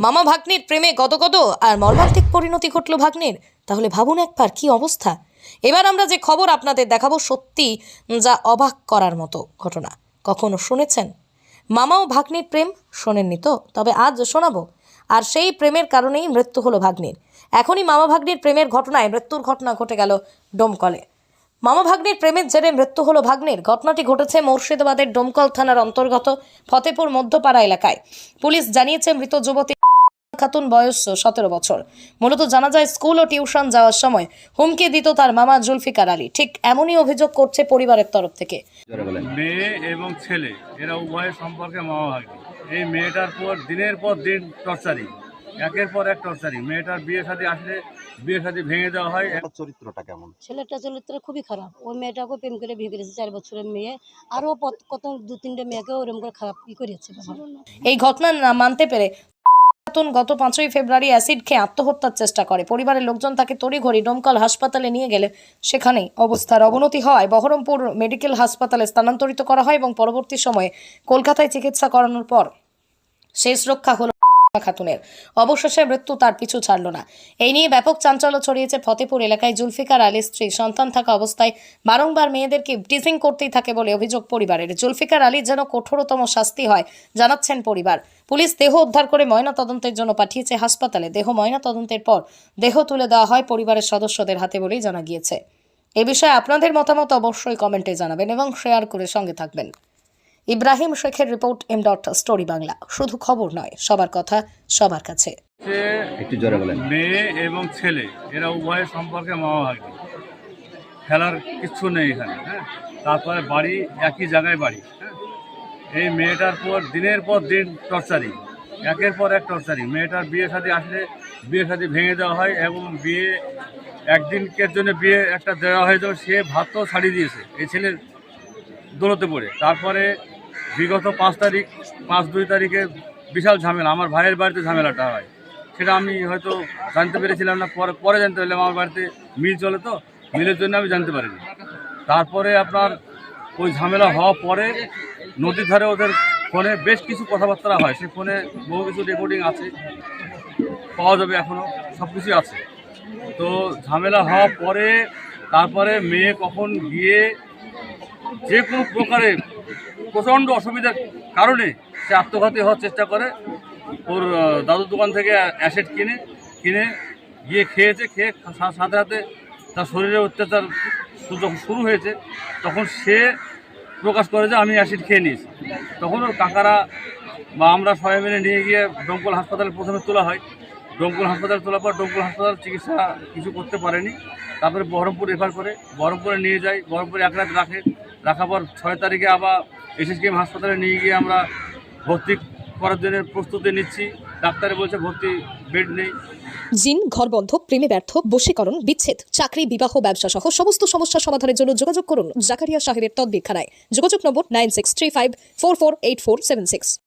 মামা ভাগ্নির প্রেমে গদগদ আর মর্মান্তিক পরিণতি ঘটল ভাগ্নির। তাহলে ভাবুন একবার কি অবস্থা। এবার আমরা যে খবর আপনাদের দেখাবো সত্যি যা অবাক করার মতো ঘটনা। কখনো শুনেছেন মামা ও ভাগ্নির প্রেম? শোনেননি তো? তবে আজ শোনাবো। আর সেই প্রেমের কারণেই মৃত্যু হলো ভাগ্নির। এখনই মামা ভাগ্নির প্রেমের ঘটনায় মৃত্যুর ঘটনা ঘটে গেল ডোমকলে। মামা ভাগ্নির প্রেমের জেরে মৃত্যু হলো ভাগ্নির। ঘটনাটি ঘটেছে মুর্শিদাবাদের ডোমকল থানার অন্তর্গত ফতেপুর মধ্যপাড়া এলাকায়। পুলিশ জানিয়েছে মৃত যুবতী খাতুন, বয়স 17 বছর। মূলত জানা যায় স্কুল ও টিউশন যাওয়ার সময় হুমকি দিত তার মামা জুলফিকার আলী। ঠিক এমনই অভিযোগ করছে পরিবারের তরফ থেকে। মেয়ে এবং ছেলে এরা উভয়ের সম্পর্কে মামা ভাগ্নি। এই মেয়েটার দিনের পর দিন টর্চারিং, একের পর এক টর্চারিং। মেয়েটার বিয়ে শাদী আসলে বিয়ে শাদী ভেঙে দেওয়া হয়। চরিত্রটা কেমন? ছেলেটা চরিত্র খুবই খারাপ। ওই মেয়েটাকে প্রেম করে বিয়ে করেছে, 4 বছরের মেয়ে। আরও কত 2-3টে মেয়েকে ওরকম করে খারাপ করেছে। এই ঘটনা না মানতে পেরে খাতুন গত 5ই ফেব্রুয়ারি অ্যাসিড খেয়ে আত্মহত্যার চেষ্টা করে। পরিবারের লোকজন তাকে তড়িঘড়ি ডোমকল হাসপাতালে নিয়ে গেলে সেখানেই অবস্থার অবনতি হওয়ায় বহরমপুর মেডিকেল হাসপাতালে স্থানান্তরিত করা হয় এবং পরবর্তী সময়ে কলকাতায় চিকিৎসা করানোর পর শেষ রক্ষা হলো খাতুনের। অবশেষে মৃত্যু তার পিছু ছাড়ল না। এই নিয়ে ব্যাপক চাঞ্চল্য ছড়িয়েছে ফতেপুর এলাকায়। জুলফিকার আলীর স্ত্রী সন্তান থাকা অবস্থায় বারংবার মেয়েদেরকে টিজিং করতেই থাকে বলে অভিযোগ পরিবারের। জুলফিকার আলীর যেন কঠোরতম শাস্তি হয় জানাচ্ছেন পরিবার। পুলিশ দেহ উদ্ধার করে ময়না তদন্তের জন্য পাঠিয়েছে হাসপাতালে। দেহ ময়না তদন্তের পর দেহ তুলে দেওয়া হয় পরিবারের সদস্যদের হাতে বলেই জানা গিয়েছে। এ বিষয়ে আপনাদের মতামত অবশ্যই কমেন্টে জানাবেন এবং শেয়ার করে সঙ্গে থাকবেন। ইব্রাহিম শেখের রিপোর্ট M.স্টোরি বাংলা। শুধু খবর নয়, সবার কথা সবার কাছে। একটু জোরে বলেন। মেয়ে এবং ছেলে এরা উভয়ের সম্পর্কে মামা ভাগ্নি। খেলার কিচ্ছু নেই এখানে। হ্যাঁ, তারপরে বাড়ি একই জায়গায় বাড়ি। হ্যাঁ, এই মেয়েটার দিনের পর দিন টর্চারিং, একের পর এক টর্চারিং। মেয়েটার বিয়ে শাদী আসলে বিয়ে শাদী ভেঙে দেওয়া হয় এবং বিয়ে একদিনকের জন্য বিয়ে একটা দেওয়া হয়েছিল, সে ভাত তো ছাড়িয়ে দিয়েছে এই ছেলের দৌলতে পড়ে। তারপরে বিগত 5 তারিখে বিশাল ঝামেলা, আমার ভাইয়ের বাড়িতে ঝামেলাটা হয়। সেটা আমি হয়তো জানতে পেরেছিলাম না, পরে জানতে পারলাম। আমার বাড়িতে মিল চলে, তো মিলের জন্য আমি জানতে পারিনি। তারপরে আপনার ওই ঝামেলা হওয়ার পরে নদীর ধারে ওদের ফোনে বেশ কিছু কথাবার্তা হয়। সেই ফোনে বহু কিছু রেকর্ডিং আছে, পাওয়া যাবে, এখনও সব কিছুই আছে। তো ঝামেলা হওয়ার পরে তারপরে মেয়ে কখন গিয়ে যে কোনো প্রকারে প্রচণ্ড অসুবিধার কারণে সে আত্মঘাতী হওয়ার চেষ্টা করে। ওর দাদুর দোকান থেকে অ্যাসিড কিনে গিয়ে খেয়েছে। খেয়ে সাথে সাথে তার শরীরে অত্যাচার যখন শুরু হয়েছে, তখন সে প্রকাশ করে যে আমি অ্যাসিড খেয়ে নিয়েছি। তখন ওর কাকারা বা আমরা সবাই মিলে নিয়ে গিয়ে ডোমকল হাসপাতালে প্রথমে তোলা হয়। ডোমকল হাসপাতালে তোলার পর ডোমকল হাসপাতাল চিকিৎসা কিছু করতে পারেনি। তারপরে বহরমপুর রেফার করে, বহরমপুরে নিয়ে যাই। বহরমপুরে 1 রাত রাখার পর 6 তারিখে আবার SSKM হাসপাতালে নিয়ে গিয়ে আমরা ভর্তি করার জন্য প্রস্তুতি নিচ্ছি। ডাক্তারে বলছে ভর্তি বেড নেই। জিন, ঘরবন্ধ, প্রেমে ব্যর্থ, বশীকরণ, বিচ্ছেদ, চাকরি, বিবাহ, ব্যবসা সহ সমস্ত সমস্যা সমাধানের জন্য যোগাযোগ করুন জাকারিয়া সাহেবের তদবিরখানায়। যোগাযোগ নম্বর 9635448476।